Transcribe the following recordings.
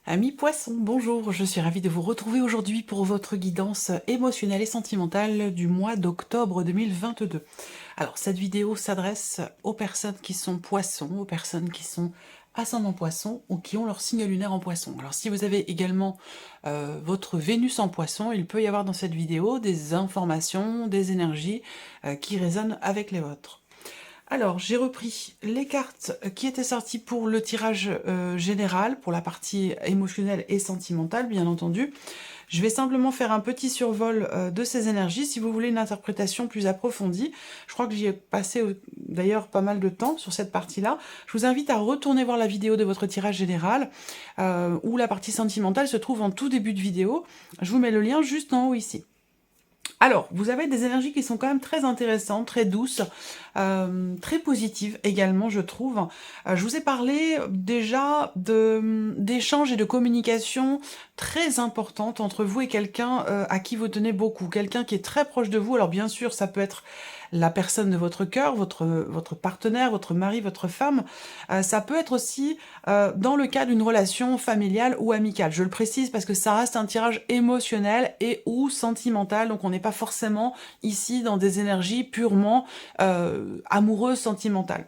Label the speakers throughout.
Speaker 1: Amis poissons, bonjour, je suis ravie de vous retrouver aujourd'hui pour votre guidance émotionnelle et sentimentale du mois d'octobre 2022. Alors cette vidéo s'adresse aux personnes qui sont poissons, aux personnes qui sont ascendant poisson ou qui ont leur signe lunaire en poisson. Alors si vous avez également votre Vénus en poisson, il peut y avoir dans cette vidéo des informations, des énergies qui résonnent avec les vôtres. Alors, j'ai repris les cartes qui étaient sorties pour le tirage général, pour la partie émotionnelle et sentimentale, bien entendu. Je vais simplement faire un petit survol de ces énergies. Si vous voulez une interprétation plus approfondie, je crois que j'y ai passé d'ailleurs pas mal de temps sur cette partie-là. Je vous invite à retourner voir la vidéo de votre tirage général, où la partie sentimentale se trouve en tout début de vidéo. Je vous mets le lien juste en haut ici. Alors, vous avez des énergies qui sont quand même très intéressantes, très douces, très positives également, je trouve. Je vous ai parlé déjà d'échanges et de communication très importantes entre vous et quelqu'un à qui vous tenez beaucoup, quelqu'un qui est très proche de vous. Alors bien sûr, ça peut être la personne de votre cœur, votre partenaire, votre mari, votre femme. Ça peut être aussi dans le cas d'une relation familiale ou amicale. Je le précise parce que ça reste un tirage émotionnel et ou sentimental, donc on n'est pas forcément ici dans des énergies purement amoureuses, sentimentales.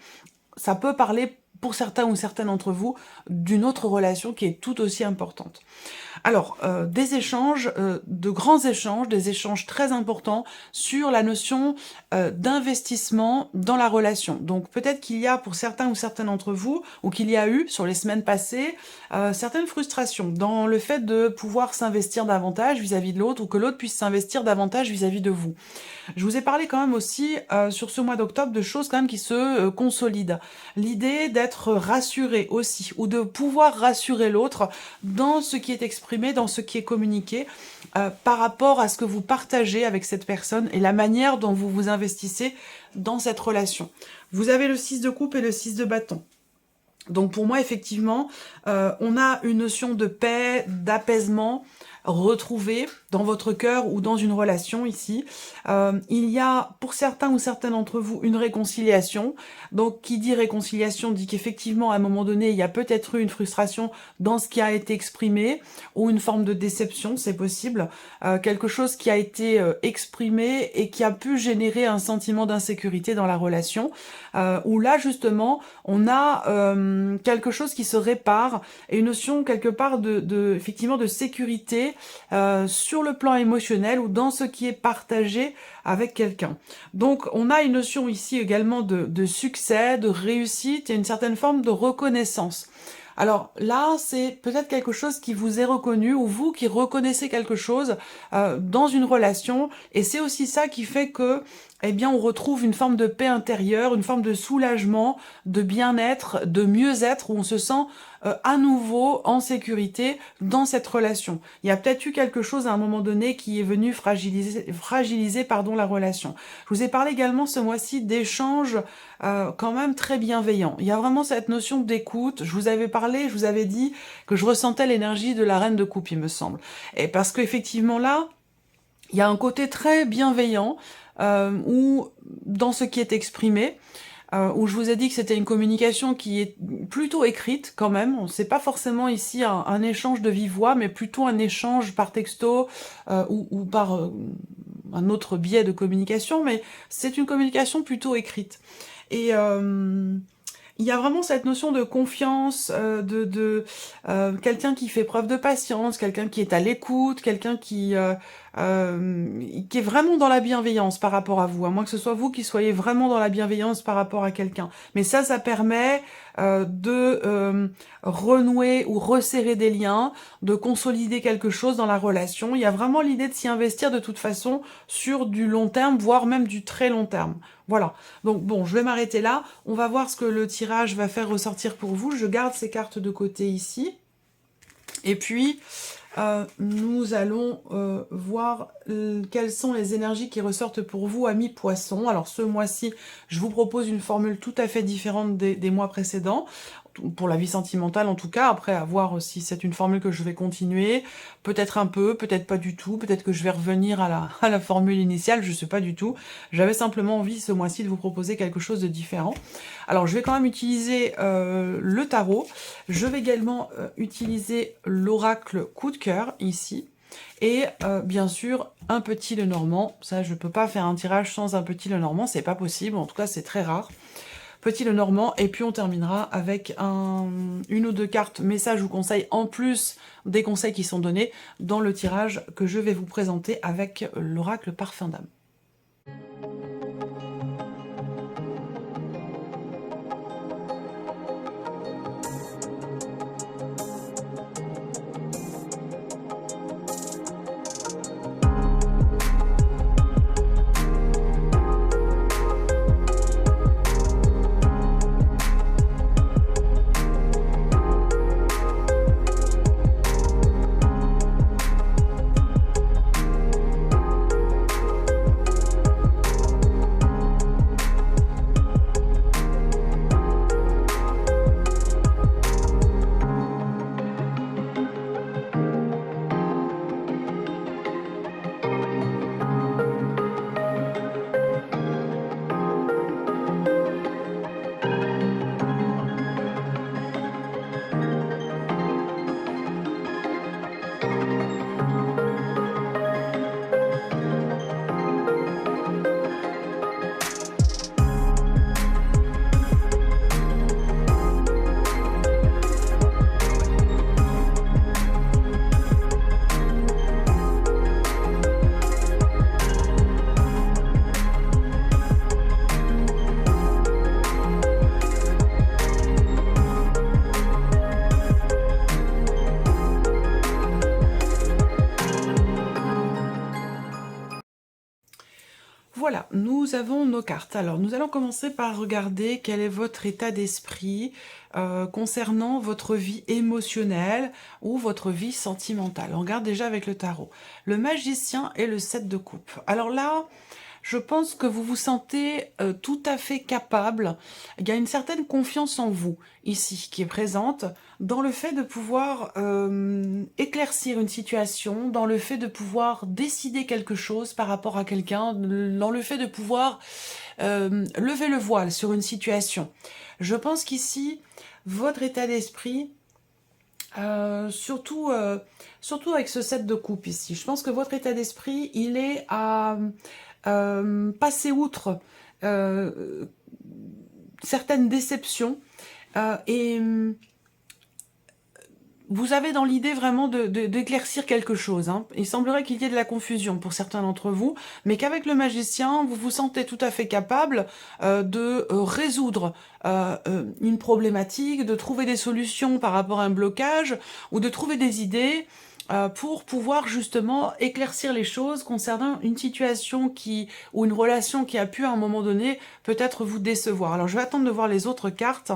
Speaker 1: Ça peut parler pour certains ou certaines d'entre vous d'une autre relation qui est tout aussi importante. Alors, des échanges, de grands échanges, des échanges très importants sur la notion d'investissement dans la relation. Donc peut-être qu'il y a pour certains ou certaines d'entre vous, ou qu'il y a eu sur les semaines passées, certaines frustrations dans le fait de pouvoir s'investir davantage vis-à-vis de l'autre, ou que l'autre puisse s'investir davantage vis-à-vis de vous. Je vous ai parlé quand même aussi sur ce mois d'octobre de choses quand même qui se consolident. L'idée d'être rassuré aussi, ou de pouvoir rassurer l'autre dans ce qui est exprimé, dans ce qui est communiqué, par rapport à ce que vous partagez avec cette personne et la manière dont vous vous investissez dans cette relation. Vous avez le 6 de coupe et le 6 de bâton. Donc pour moi, effectivement, on a une notion de paix, d'apaisement retrouvée dans votre cœur ou dans une relation ici. Il y a pour certains ou certaines d'entre vous une réconciliation. Donc qui dit réconciliation dit qu'effectivement à un moment donné, il y a peut-être eu une frustration dans ce qui a été exprimé ou une forme de déception, c'est possible. Quelque chose qui a été exprimé et qui a pu générer un sentiment d'insécurité dans la relation. Où là justement, on a quelque chose qui se répare et une notion quelque part effectivement de sécurité sur le plan émotionnel ou dans ce qui est partagé avec quelqu'un. Donc on a une notion ici également de succès, de réussite et une certaine forme de reconnaissance. Alors là, c'est peut-être quelque chose qui vous est reconnu ou vous qui reconnaissez quelque chose dans une relation et c'est aussi ça qui fait que eh bien, on retrouve une forme de paix intérieure, une forme de soulagement, de bien-être, de mieux-être, où on se sent à nouveau en sécurité dans cette relation. Il y a peut-être eu quelque chose à un moment donné qui est venu fragiliser la relation. Je vous ai parlé également ce mois-ci d'échanges quand même très bienveillants. Il y a vraiment cette notion d'écoute. Je vous avais parlé, je vous avais dit que je ressentais l'énergie de la reine de coupe, il me semble. Et parce qu'effectivement là, il y a un côté très bienveillant où dans ce qui est exprimé, où je vous ai dit que c'était une communication qui est plutôt écrite quand même. C'est pas forcément ici un échange de vive voix, mais plutôt un échange par texto ou par un autre biais de communication, mais c'est une communication plutôt écrite. Et il y a vraiment cette notion de confiance, quelqu'un qui fait preuve de patience, quelqu'un qui est à l'écoute, quelqu'un qui est vraiment dans la bienveillance par rapport à vous, à moins que ce soit vous qui soyez vraiment dans la bienveillance par rapport à quelqu'un. Mais ça permet de renouer ou resserrer des liens, de consolider quelque chose dans la relation. Il y a vraiment l'idée de s'y investir de toute façon sur du long terme, voire même du très long terme. Voilà. Donc bon, je vais m'arrêter là. On va voir ce que le tirage va faire ressortir pour vous. Je garde ces cartes de côté ici. Et puis, nous allons voir quelles sont les énergies qui ressortent pour vous, amis poissons. Alors ce mois-ci, je vous propose une formule tout à fait différente des mois précédents. pour la vie sentimentale en tout cas, après à voir si c'est une formule que je vais continuer, peut-être un peu, peut-être pas du tout, peut-être que je vais revenir à la formule initiale, je sais pas du tout. J'avais simplement envie ce mois-ci de vous proposer quelque chose de différent. Alors je vais quand même utiliser le tarot, je vais également utiliser l'oracle coup de cœur ici, et bien sûr un petit Lenormand. Ça je peux pas faire un tirage sans un petit Lenormand, c'est pas possible, en tout cas c'est très rare. Petit Lenormand, et puis on terminera avec une ou deux cartes messages ou conseils en plus des conseils qui sont donnés dans le tirage que je vais vous présenter avec l'oracle Parfum d'âme. Voilà, nous avons nos cartes. Alors, nous allons commencer par regarder quel est votre état d'esprit concernant votre vie émotionnelle ou votre vie sentimentale. On regarde déjà avec le tarot. Le magicien et le 7 de coupe. Alors là, je pense que vous vous sentez tout à fait capable. Il y a une certaine confiance en vous, ici, qui est présente, dans le fait de pouvoir éclaircir une situation, dans le fait de pouvoir décider quelque chose par rapport à quelqu'un, dans le fait de pouvoir lever le voile sur une situation. Je pense qu'ici, votre état d'esprit, surtout avec ce 7 de coupe ici, je pense que votre état d'esprit, il est à passer outre certaines déceptions et vous avez dans l'idée vraiment d'éclaircir quelque chose. Hein. Il semblerait qu'il y ait de la confusion pour certains d'entre vous, mais qu'avec le magicien, vous vous sentez tout à fait capable de résoudre une problématique, de trouver des solutions par rapport à un blocage, ou de trouver des idées pour pouvoir justement éclaircir les choses concernant une situation ou une relation qui a pu à un moment donné peut-être vous décevoir. Alors je vais attendre de voir les autres cartes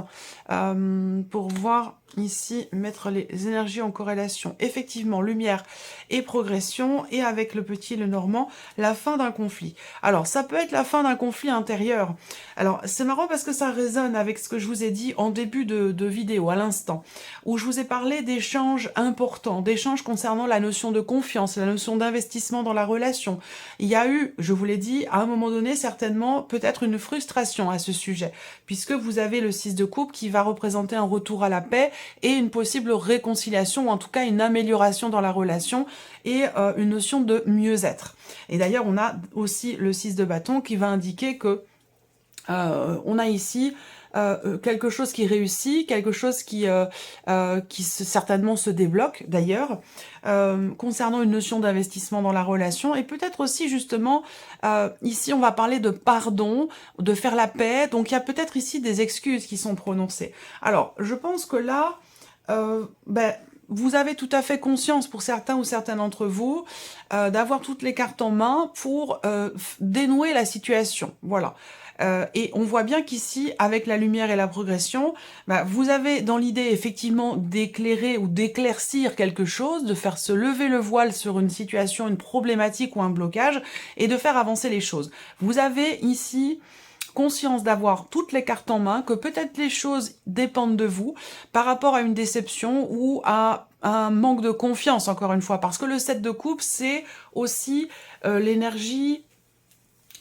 Speaker 1: pour voir ici, mettre les énergies en corrélation. Effectivement, lumière et progression, et avec le petit Lenormand, la fin d'un conflit. Alors, ça peut être la fin d'un conflit intérieur. Alors, c'est marrant parce que ça résonne avec ce que je vous ai dit en début de vidéo, à l'instant, où je vous ai parlé d'échanges importants, d'échanges concernant la notion de confiance, la notion d'investissement dans la relation. Il y a eu, je vous l'ai dit, à un moment donné, certainement, peut-être une frustration à ce sujet, puisque vous avez le 6 de coupe qui va représenter un retour à la paix, et une possible réconciliation, ou en tout cas une amélioration dans la relation, et une notion de mieux-être. Et d'ailleurs, on a aussi le 6 de bâton qui va indiquer que on a ici quelque chose qui réussit, quelque chose qui certainement se débloque d'ailleurs, concernant une notion d'investissement dans la relation, et peut-être aussi justement, ici on va parler de pardon, de faire la paix, donc il y a peut-être ici des excuses qui sont prononcées. Alors, je pense que là, vous avez tout à fait conscience, pour certains ou certaines d'entre vous, d'avoir toutes les cartes en main pour dénouer la situation, voilà. Et on voit bien qu'ici, avec la lumière et la progression, vous avez dans l'idée effectivement d'éclairer ou d'éclaircir quelque chose, de faire se lever le voile sur une situation, une problématique ou un blocage, et de faire avancer les choses. Vous avez ici conscience d'avoir toutes les cartes en main, que peut-être les choses dépendent de vous par rapport à une déception ou à un manque de confiance, encore une fois. Parce que le 7 de coupe, c'est aussi l'énergie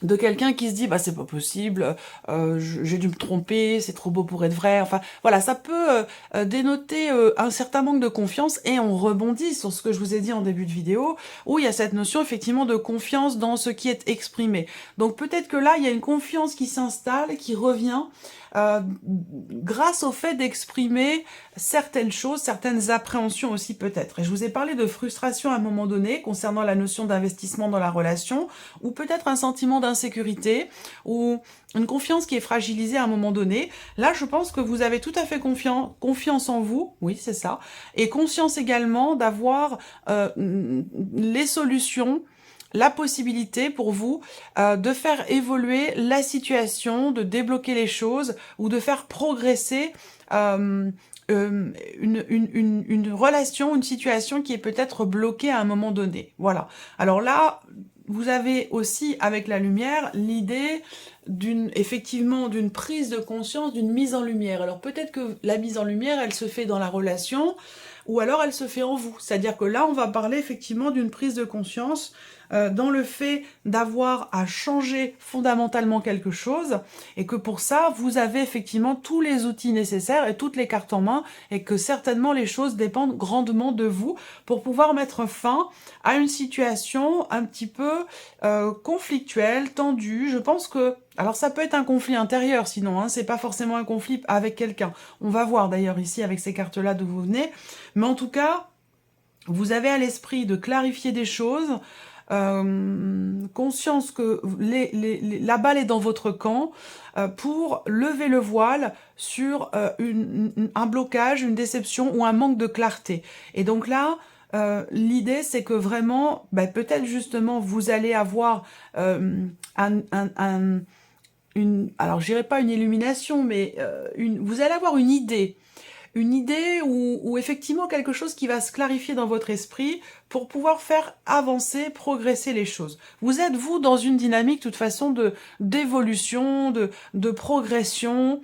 Speaker 1: de quelqu'un qui se dit bah c'est pas possible, j'ai dû me tromper, c'est trop beau pour être vrai. Enfin voilà, ça peut dénoter un certain manque de confiance, et on rebondit sur ce que je vous ai dit en début de vidéo, où il y a cette notion effectivement de confiance dans ce qui est exprimé. Donc peut-être que là il y a une confiance qui s'installe, qui revient grâce au fait d'exprimer certaines choses, certaines appréhensions aussi peut-être. Et je vous ai parlé de frustration à un moment donné concernant la notion d'investissement dans la relation, ou peut-être un sentiment d'insécurité, ou une confiance qui est fragilisée à un moment donné. Là, je pense que vous avez tout à fait confiance en vous, oui, c'est ça, et conscience également d'avoir les solutions, la possibilité pour vous de faire évoluer la situation, de débloquer les choses, ou de faire progresser une relation, une situation qui est peut-être bloquée à un moment donné. Voilà. Alors là, vous avez aussi, avec la lumière, l'idée effectivement d'une prise de conscience, d'une mise en lumière. Alors peut-être que la mise en lumière, elle se fait dans la relation, ou alors elle se fait en vous. C'est-à-dire que là, on va parler effectivement d'une prise de conscience dans le fait d'avoir à changer fondamentalement quelque chose, et que pour ça, vous avez effectivement tous les outils nécessaires et toutes les cartes en main, et que certainement les choses dépendent grandement de vous pour pouvoir mettre fin à une situation un petit peu conflictuelle, tendue. Je pense que, alors ça peut être un conflit intérieur sinon, hein, c'est pas forcément un conflit avec quelqu'un. On va voir d'ailleurs ici avec ces cartes-là d'où vous venez, mais en tout cas, vous avez à l'esprit de clarifier des choses, conscience que la balle est dans votre camp pour lever le voile sur un blocage, une déception ou un manque de clarté. Et donc là, l'idée c'est que vraiment, peut-être justement vous allez avoir alors je dirais pas une illumination, mais vous allez avoir une idée ou effectivement quelque chose qui va se clarifier dans votre esprit pour pouvoir faire avancer, progresser les choses. Vous êtes, vous, dans une dynamique, de toute façon, d'évolution, de progression,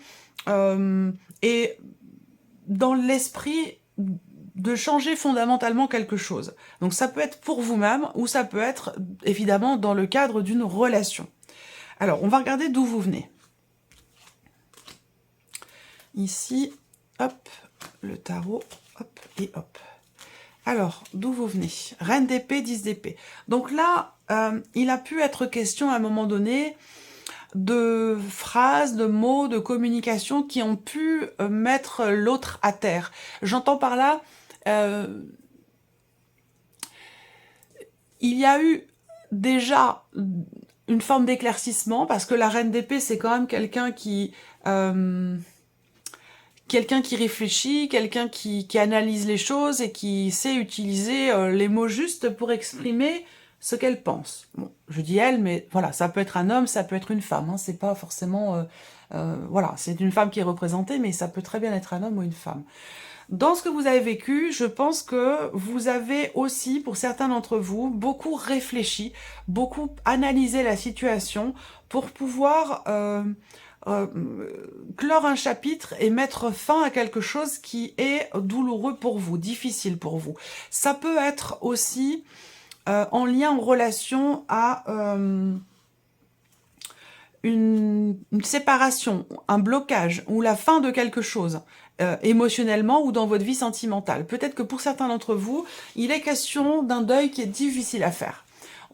Speaker 1: et dans l'esprit de changer fondamentalement quelque chose. Donc ça peut être pour vous-même, ou ça peut être, évidemment, dans le cadre d'une relation. Alors, on va regarder d'où vous venez. Ici, hop, le tarot, hop et hop. Alors, d'où vous venez? Reine d'épée, 10 d'épée. Donc là, il a pu être question à un moment donné de phrases, de mots, de communication qui ont pu mettre l'autre à terre. J'entends par là, il y a eu déjà une forme d'éclaircissement, parce que la reine d'épée, c'est quand même quelqu'un qui réfléchit, quelqu'un qui analyse les choses et qui sait utiliser les mots justes pour exprimer ce qu'elle pense. Bon, je dis elle, mais voilà, ça peut être un homme, ça peut être une femme, hein, c'est pas forcément... voilà, c'est une femme qui est représentée, mais ça peut très bien être un homme ou une femme. Dans ce que vous avez vécu, je pense que vous avez aussi, pour certains d'entre vous, beaucoup réfléchi, beaucoup analysé la situation pour pouvoir clore un chapitre et mettre fin à quelque chose qui est douloureux pour vous, difficile pour vous. Ça peut être aussi en lien, en relation à une séparation, un blocage ou la fin de quelque chose. Émotionnellement ou dans votre vie sentimentale. Peut-être que pour certains d'entre vous, il est question d'un deuil qui est difficile à faire.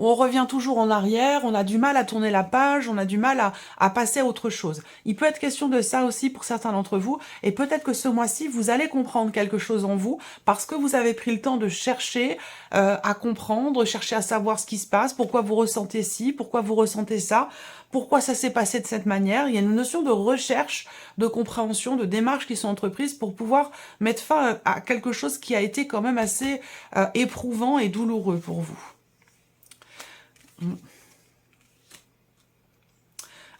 Speaker 1: On revient toujours en arrière, on a du mal à tourner la page, on a du mal à passer à autre chose. Il peut être question de ça aussi pour certains d'entre vous, et peut-être que ce mois-ci, vous allez comprendre quelque chose en vous, parce que vous avez pris le temps de chercher à comprendre, chercher à savoir ce qui se passe, pourquoi vous ressentez ci, pourquoi vous ressentez ça, pourquoi ça s'est passé de cette manière. Il y a une notion de recherche, de compréhension, de démarches qui sont entreprises pour pouvoir mettre fin à quelque chose qui a été quand même assez éprouvant et douloureux pour vous.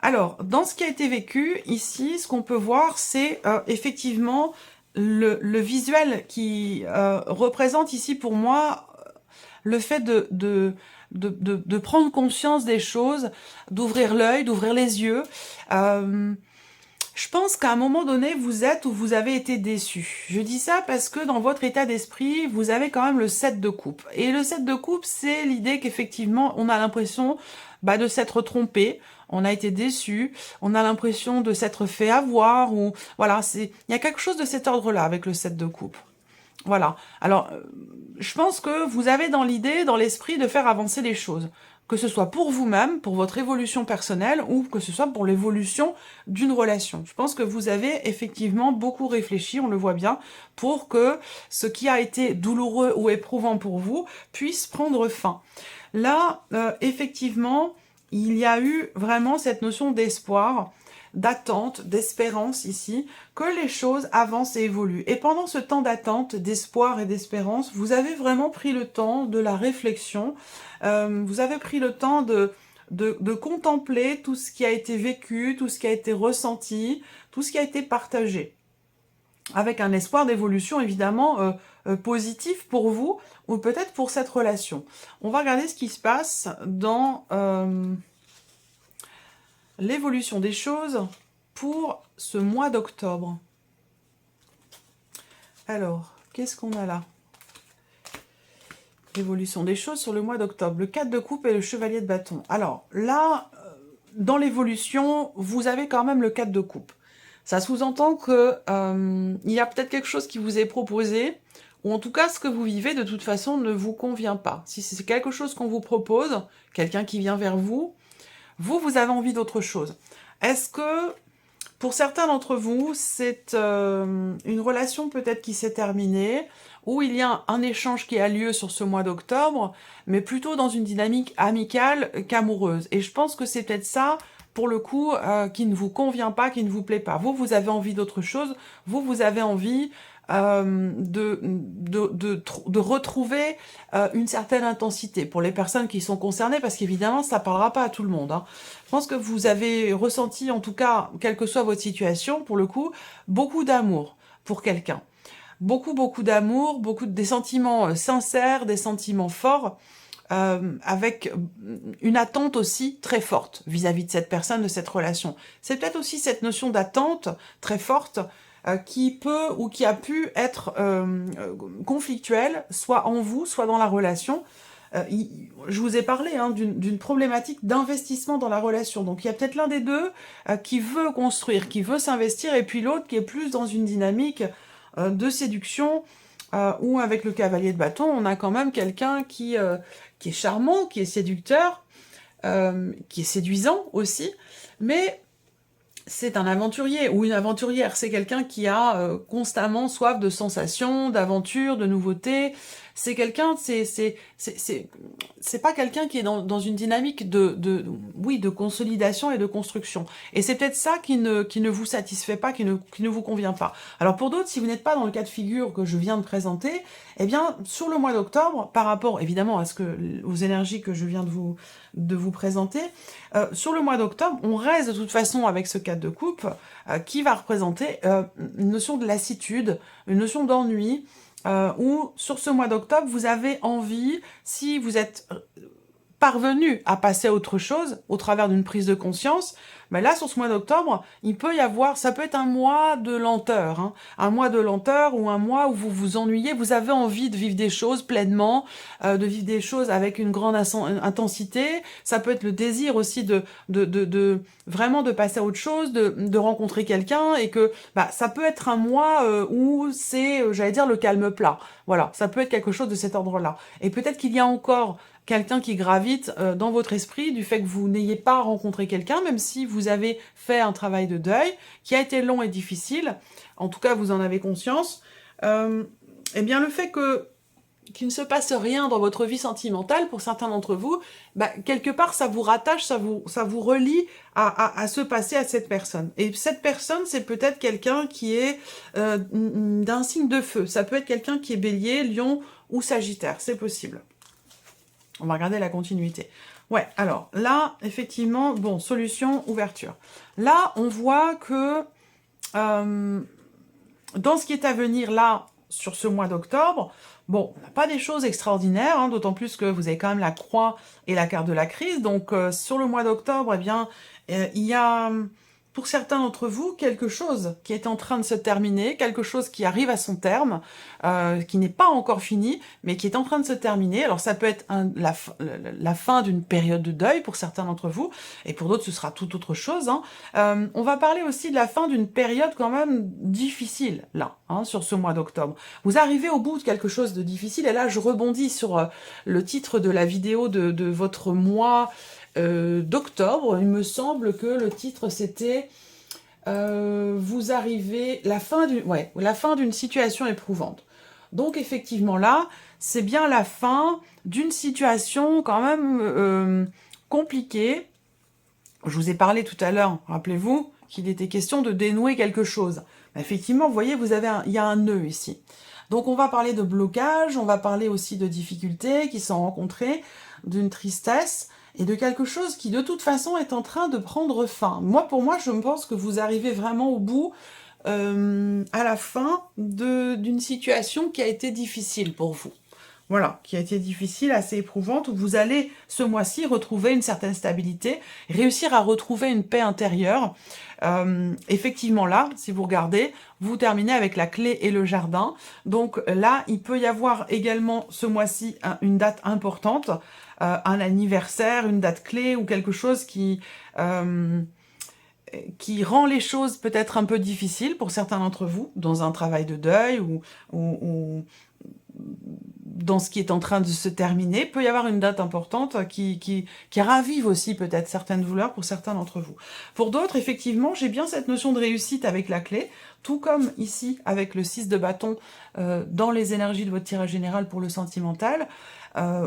Speaker 1: Alors, dans ce qui a été vécu, ici, ce qu'on peut voir, c'est effectivement le visuel qui représente ici pour moi le fait de prendre conscience des choses, d'ouvrir l'œil, d'ouvrir les yeux. Je pense qu'à un moment donné, vous êtes ou vous avez été déçu. Je dis ça parce que dans votre état d'esprit, vous avez quand même le 7 de coupe. Et le 7 de coupe, c'est l'idée qu'effectivement, on a l'impression de s'être trompé, on a été déçu, on a l'impression de s'être fait avoir, ou voilà, il y a quelque chose de cet ordre-là avec le 7 de coupe. Voilà. Alors, je pense que vous avez dans l'idée, dans l'esprit, de faire avancer les choses. Que ce soit pour vous-même, pour votre évolution personnelle, ou que ce soit pour l'évolution d'une relation. Je pense que vous avez effectivement beaucoup réfléchi, on le voit bien, pour que ce qui a été douloureux ou éprouvant pour vous puisse prendre fin. Là, effectivement, il y a eu vraiment cette notion d'espoir, d'attente, d'espérance ici, que les choses avancent et évoluent. Et pendant ce temps d'attente, d'espoir et d'espérance, vous avez vraiment pris le temps de la réflexion, vous avez pris le temps de contempler tout ce qui a été vécu, tout ce qui a été ressenti, tout ce qui a été partagé. Avec un espoir d'évolution évidemment positif pour vous, ou peut-être pour cette relation. On va regarder ce qui se passe dans l'évolution des choses pour ce mois d'octobre. Alors, qu'est-ce qu'on a là? L'évolution des choses sur le mois d'octobre. Le 4 de coupe et le chevalier de bâton. Alors, là, dans l'évolution, vous avez quand même le 4 de coupe. Ça sous-entend que il y a peut-être quelque chose qui vous est proposé, ou en tout cas, ce que vous vivez, de toute façon, ne vous convient pas. Si c'est quelque chose qu'on vous propose, quelqu'un qui vient vers vous, vous avez envie d'autre chose. Est-ce que, pour certains d'entre vous, c'est une relation peut-être qui s'est terminée, où il y a un échange qui a lieu sur ce mois d'octobre, mais plutôt dans une dynamique amicale qu'amoureuse. Et je pense que c'est peut-être ça, pour le coup, qui ne vous convient pas, qui ne vous plaît pas. Vous avez envie d'autre chose, vous avez envie de retrouver une certaine intensité pour les personnes qui sont concernées, parce qu'évidemment, ça ne parlera pas à tout le monde. Hein. Je pense que vous avez ressenti, en tout cas, quelle que soit votre situation, pour le coup, beaucoup d'amour pour quelqu'un. Beaucoup d'amour, des sentiments sincères, des sentiments forts, avec une attente aussi très forte vis-à-vis de cette personne, de cette relation. C'est peut-être aussi cette notion d'attente très forte qui peut ou qui a pu être conflictuelle, soit en vous, soit dans la relation. Je vous ai parlé d'une problématique d'investissement dans la relation. Donc il y a peut-être l'un des deux qui veut construire, qui veut s'investir, et puis l'autre qui est plus dans une dynamique de séduction, où avec le cavalier de bâton, on a quand même quelqu'un qui est charmant, qui est séducteur, qui est séduisant aussi, mais c'est un aventurier ou une aventurière. C'est quelqu'un qui a constamment soif de sensations, d'aventures, de nouveautés. C'est quelqu'un, c'est pas quelqu'un qui est dans une dynamique de consolidation et de construction. Et c'est peut-être ça qui ne vous satisfait pas, qui ne vous convient pas. Alors pour d'autres, si vous n'êtes pas dans le cas de figure que je viens de présenter, eh bien, sur le mois d'octobre, par rapport évidemment aux énergies que je viens de vous présenter, sur le mois d'octobre, on reste de toute façon avec ce 4 de coupe qui va représenter une notion de lassitude, une notion d'ennui, où sur ce mois d'octobre, vous avez envie, si vous êtes parvenu à passer à autre chose au travers d'une prise de conscience, mais là, sur ce mois d'octobre, il peut y avoir, ça peut être un mois de lenteur, hein, un mois de lenteur ou un mois où vous vous ennuyez, vous avez envie de vivre des choses pleinement, de vivre des choses avec une grande intensité. Ça peut être le désir aussi de vraiment de passer à autre chose, de rencontrer quelqu'un, et que ça peut être un mois où c'est, j'allais dire, le calme plat. Voilà, ça peut être quelque chose de cet ordre-là. Et peut-être qu'il y a encore quelqu'un qui gravite dans votre esprit du fait que vous n'ayez pas rencontré quelqu'un, même si vous avez fait un travail de deuil qui a été long et difficile, en tout cas vous en avez conscience, eh bien le fait qu'il ne se passe rien dans votre vie sentimentale, pour certains d'entre vous, quelque part ça vous rattache, ça vous relie à ce passé, à cette personne. Et cette personne, c'est peut-être quelqu'un qui est d'un signe de feu, ça peut être quelqu'un qui est Bélier, Lion ou Sagittaire, c'est possible. On va regarder la continuité. Ouais, alors là, effectivement, bon, solution, ouverture. Là, on voit que dans ce qui est à venir, là, sur ce mois d'octobre, Bon, on n'a pas des choses extraordinaires, hein, d'autant plus que vous avez quand même la croix et la carte de la crise. Donc, sur le mois d'octobre, eh bien, il y a, pour certains d'entre vous, quelque chose qui est en train de se terminer, quelque chose qui arrive à son terme, qui n'est pas encore fini, mais qui est en train de se terminer. Alors, ça peut être la fin d'une période de deuil pour certains d'entre vous, et pour d'autres, ce sera tout autre chose, hein. On va parler aussi de la fin d'une période quand même difficile, là, hein, sur ce mois d'octobre. Vous arrivez au bout de quelque chose de difficile, et là, je rebondis sur le titre de la vidéo de votre mois d'octobre. Il me semble que le titre, c'était vous arrivez... la fin d'une situation éprouvante. Donc, effectivement, là, c'est bien la fin d'une situation quand même compliquée. Je vous ai parlé tout à l'heure, rappelez-vous, qu'il était question de dénouer quelque chose. Effectivement, vous voyez, il y a un nœud ici. Donc on va parler de blocage, on va parler aussi de difficultés qui sont rencontrées, d'une tristesse et de quelque chose qui de toute façon est en train de prendre fin. Pour moi, je pense que vous arrivez vraiment au bout, à la fin d'une situation qui a été difficile pour vous. Voilà, qui a été difficile, assez éprouvante, où vous allez, ce mois-ci, retrouver une certaine stabilité, réussir à retrouver une paix intérieure. Effectivement, là, si vous regardez, vous terminez avec la clé et le jardin. Donc là, il peut y avoir également, ce mois-ci, une date importante, un anniversaire, une date clé, ou quelque chose qui rend les choses peut-être un peu difficiles pour certains d'entre vous, dans un travail de deuil, ou dans ce qui est en train de se terminer, peut y avoir une date importante qui ravive aussi peut-être certaines douleurs pour certains d'entre vous. Pour d'autres, effectivement, j'ai bien cette notion de réussite avec la clé, tout comme ici avec le 6 de bâton dans les énergies de votre tirage général pour le sentimental,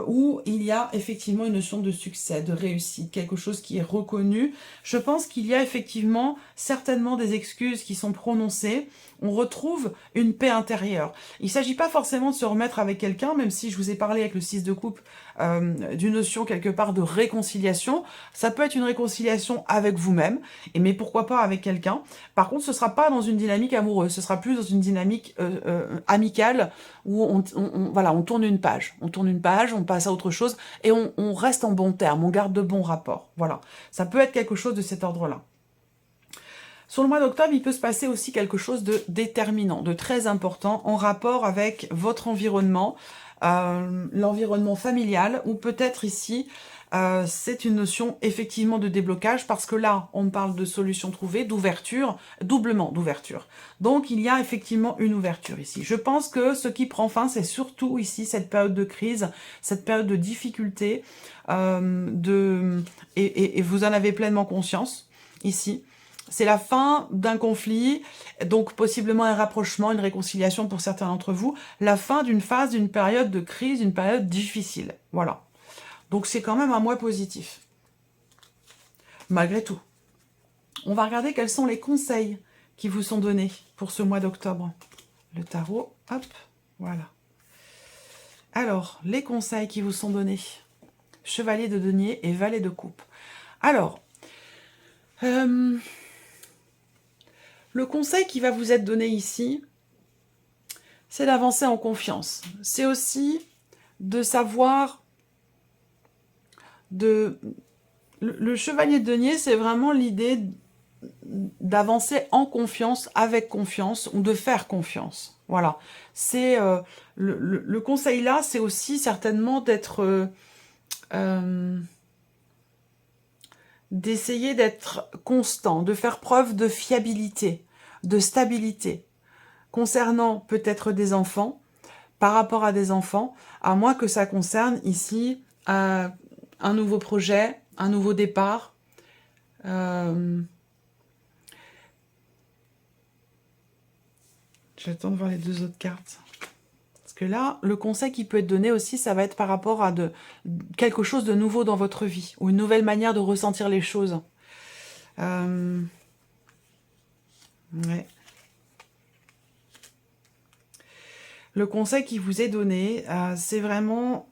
Speaker 1: où il y a effectivement une notion de succès, de réussite, quelque chose qui est reconnu. Je pense qu'il y a effectivement certainement des excuses qui sont prononcées. On retrouve une paix intérieure. Il ne s'agit pas forcément de se remettre avec quelqu'un, même si je vous ai parlé avec le 6 de coupe d'une notion quelque part de réconciliation. Ça peut être une réconciliation avec vous-même, mais pourquoi pas avec quelqu'un. Par contre, ce ne sera pas dans une dynamique amoureuse, ce sera plus dans une dynamique amicale, où on tourne une page. On tourne une page, on passe à autre chose, et on reste en bons termes, on garde de bons rapports. Voilà, ça peut être quelque chose de cet ordre-là. Sur le mois d'octobre, il peut se passer aussi quelque chose de déterminant, de très important, en rapport avec votre environnement, l'environnement familial, ou peut-être ici, c'est une notion effectivement de déblocage, parce que là, on parle de solution trouvée, d'ouverture, doublement d'ouverture. Donc, il y a effectivement une ouverture ici. Je pense que ce qui prend fin, c'est surtout ici, cette période de crise, cette période de difficulté, et vous en avez pleinement conscience, ici. C'est la fin d'un conflit, donc possiblement un rapprochement, une réconciliation pour certains d'entre vous, la fin d'une phase, d'une période de crise, d'une période difficile. Voilà. Donc c'est quand même un mois positif. Malgré tout. On va regarder quels sont les conseils qui vous sont donnés pour ce mois d'octobre. Le tarot, hop, voilà. Alors, les conseils qui vous sont donnés. Chevalier de denier et valet de coupe. Alors, le conseil qui va vous être donné ici, c'est d'avancer en confiance. C'est aussi de savoir... Le chevalier de denier, c'est vraiment l'idée d'avancer en confiance, avec confiance, ou de faire confiance. Voilà. C'est le conseil là, c'est aussi certainement d'être... d'essayer d'être constant, de faire preuve de fiabilité, de stabilité, concernant peut-être des enfants, par rapport à des enfants, à moins que ça concerne ici un nouveau projet, un nouveau départ. J'attends de voir les deux autres cartes. Parce que là, le conseil qui peut être donné aussi, ça va être par rapport à quelque chose de nouveau dans votre vie, ou une nouvelle manière de ressentir les choses. Ouais. Le conseil qui vous est donné, c'est vraiment...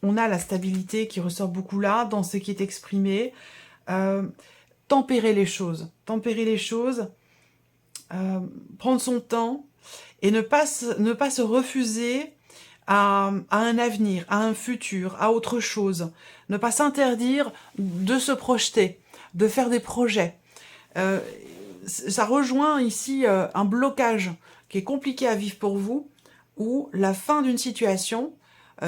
Speaker 1: On a la stabilité qui ressort beaucoup là, dans ce qui est exprimé. Tempérer les choses. Tempérer les choses. Prendre son temps. Et ne pas se refuser à un avenir, à un futur, à autre chose. Ne pas s'interdire de se projeter, de faire des projets. Ça rejoint ici un blocage qui est compliqué à vivre pour vous, ou la fin d'une situation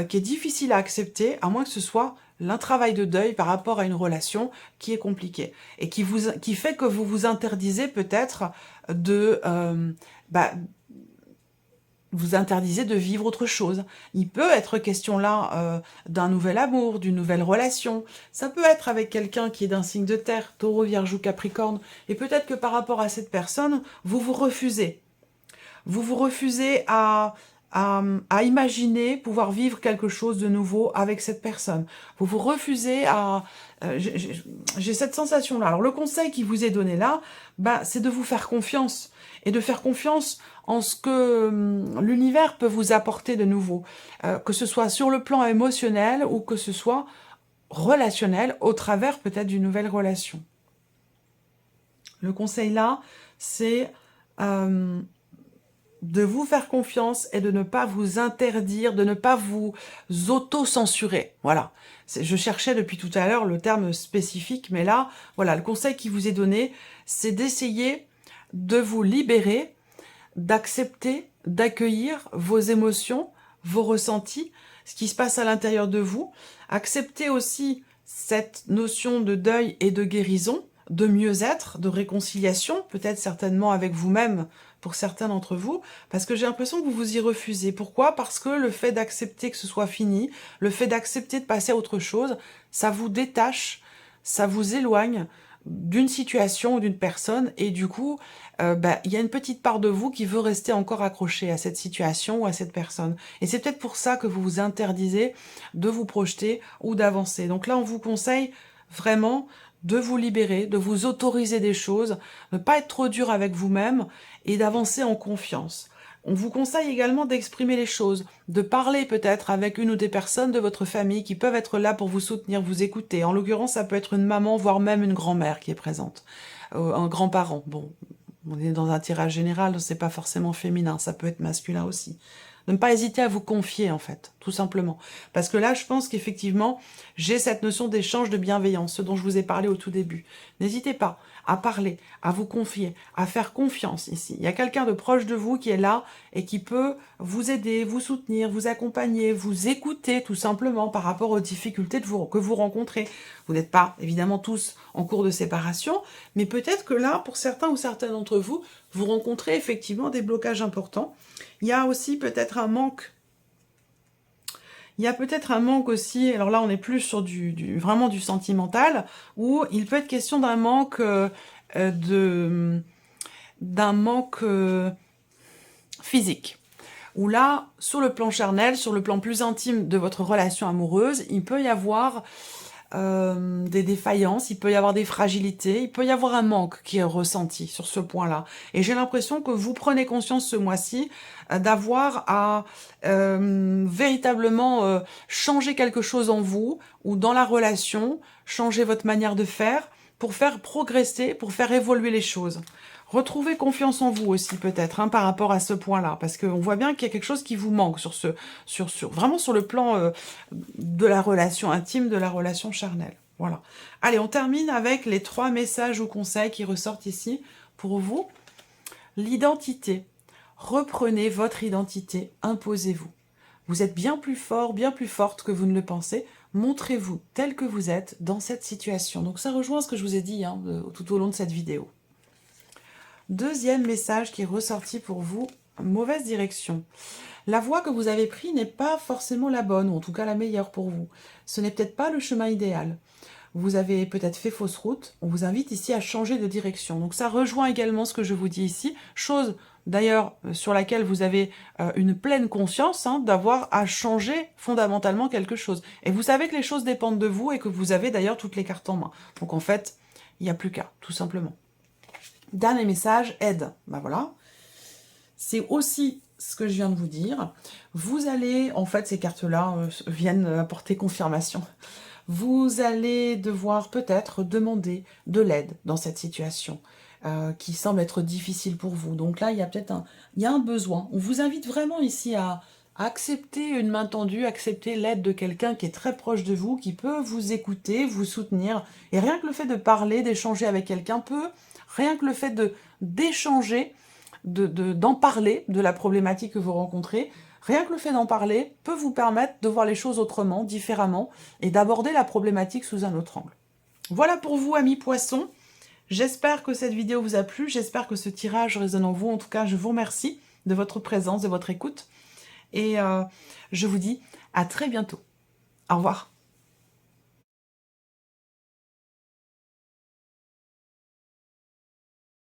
Speaker 1: qui est difficile à accepter, à moins que ce soit un travail de deuil par rapport à une relation qui est compliquée, et qui fait que vous vous interdisez peut-être de... vous interdisez de vivre autre chose. Il peut être question là d'un nouvel amour, d'une nouvelle relation. Ça peut être avec quelqu'un qui est d'un signe de terre, Taureau, Vierge ou Capricorne. Et peut-être que par rapport à cette personne, vous vous refusez. Vous vous refusez à imaginer pouvoir vivre quelque chose de nouveau avec cette personne. Vous vous refusez à... j'ai cette sensation-là. Alors le conseil qui vous est donné là, c'est de vous faire confiance. Et de faire confiance en ce que l'univers peut vous apporter de nouveau. Que ce soit sur le plan émotionnel ou que ce soit relationnel, au travers peut-être d'une nouvelle relation. Le conseil là, c'est de vous faire confiance et de ne pas vous interdire, de ne pas vous auto-censurer. Voilà. Je cherchais depuis tout à l'heure le terme spécifique, mais là, voilà, le conseil qui vous est donné, c'est d'essayer de vous libérer, d'accepter, d'accueillir vos émotions, vos ressentis, ce qui se passe à l'intérieur de vous. Accepter aussi cette notion de deuil et de guérison, de mieux-être, de réconciliation, peut-être certainement avec vous-même pour certains d'entre vous, parce que j'ai l'impression que vous vous y refusez. Pourquoi? Parce que le fait d'accepter que ce soit fini, le fait d'accepter de passer à autre chose, ça vous détache, ça vous éloigne d'une situation ou d'une personne, et du coup, il y a une petite part de vous qui veut rester encore accrochée à cette situation ou à cette personne. Et c'est peut-être pour ça que vous vous interdisez de vous projeter ou d'avancer. Donc là, on vous conseille vraiment de vous libérer, de vous autoriser des choses, ne pas être trop dur avec vous-même et d'avancer en confiance. On vous conseille également d'exprimer les choses, de parler peut-être avec une ou des personnes de votre famille qui peuvent être là pour vous soutenir, vous écouter. En l'occurrence, ça peut être une maman, voire même une grand-mère qui est présente, un grand-parent. Bon, on est dans un tirage général, c'est pas forcément féminin, ça peut être masculin aussi. Ne pas hésiter à vous confier, en fait, tout simplement. Parce que là, je pense qu'effectivement, j'ai cette notion d'échange de bienveillance, ce dont je vous ai parlé au tout début. N'hésitez pas à parler, à vous confier, à faire confiance ici. Il y a quelqu'un de proche de vous qui est là et qui peut vous aider, vous soutenir, vous accompagner, vous écouter, tout simplement, par rapport aux difficultés que vous rencontrez. Vous n'êtes pas, évidemment, tous en cours de séparation, mais peut-être que là, pour certains ou certaines d'entre vous, vous rencontrez effectivement des blocages importants. Il y a aussi peut-être un manque. Il y a peut-être un manque aussi, alors là on est plus sur vraiment du sentimental, où il peut être question d'un manque physique. Où là, sur le plan charnel, sur le plan plus intime de votre relation amoureuse, il peut y avoir des défaillances, il peut y avoir des fragilités, il peut y avoir un manque qui est ressenti sur ce point-là. Et j'ai l'impression que vous prenez conscience ce mois-ci d'avoir à véritablement changer quelque chose en vous ou dans la relation, changer votre manière de faire pour faire progresser, pour faire évoluer les choses. Retrouvez confiance en vous aussi peut-être par rapport à ce point-là, parce qu'on voit bien qu'il y a quelque chose qui vous manque vraiment sur le plan de la relation intime, de la relation charnelle. Voilà. Allez, on termine avec les 3 messages ou conseils qui ressortent ici pour vous. L'identité. Reprenez votre identité, imposez-vous. Vous êtes bien plus fort, bien plus forte que vous ne le pensez. Montrez-vous tel que vous êtes dans cette situation. Donc ça rejoint ce que je vous ai dit tout au long de cette vidéo. Deuxième message qui est ressorti pour vous, mauvaise direction. La voie que vous avez prise n'est pas forcément la bonne, ou en tout cas la meilleure pour vous. Ce n'est peut-être pas le chemin idéal. Vous avez peut-être fait fausse route. On vous invite ici à changer de direction. Donc ça rejoint également ce que je vous dis ici. Chose d'ailleurs sur laquelle vous avez une pleine conscience d'avoir à changer fondamentalement quelque chose. Et vous savez que les choses dépendent de vous et que vous avez d'ailleurs toutes les cartes en main. Donc en fait, il n'y a plus qu'à, tout simplement. Dernier message, aide. Voilà. C'est aussi ce que je viens de vous dire. Vous allez, en fait, ces cartes-là viennent apporter confirmation. Vous allez devoir peut-être demander de l'aide dans cette situation. qui semble être difficile pour vous. Donc là, il y a peut-être un besoin. On vous invite vraiment ici à accepter une main tendue, accepter l'aide de quelqu'un qui est très proche de vous, qui peut vous écouter, vous soutenir. Et rien que le fait de parler, d'échanger avec quelqu'un rien que le fait d'échanger, d'en parler de la problématique que vous rencontrez, rien que le fait d'en parler peut vous permettre de voir les choses autrement, différemment, et d'aborder la problématique sous un autre angle. Voilà pour vous, amis poissons. J'espère que cette vidéo vous a plu, j'espère que ce tirage résonne en vous. En tout cas, je vous remercie de votre présence, de votre écoute. Et je vous dis à très bientôt. Au revoir.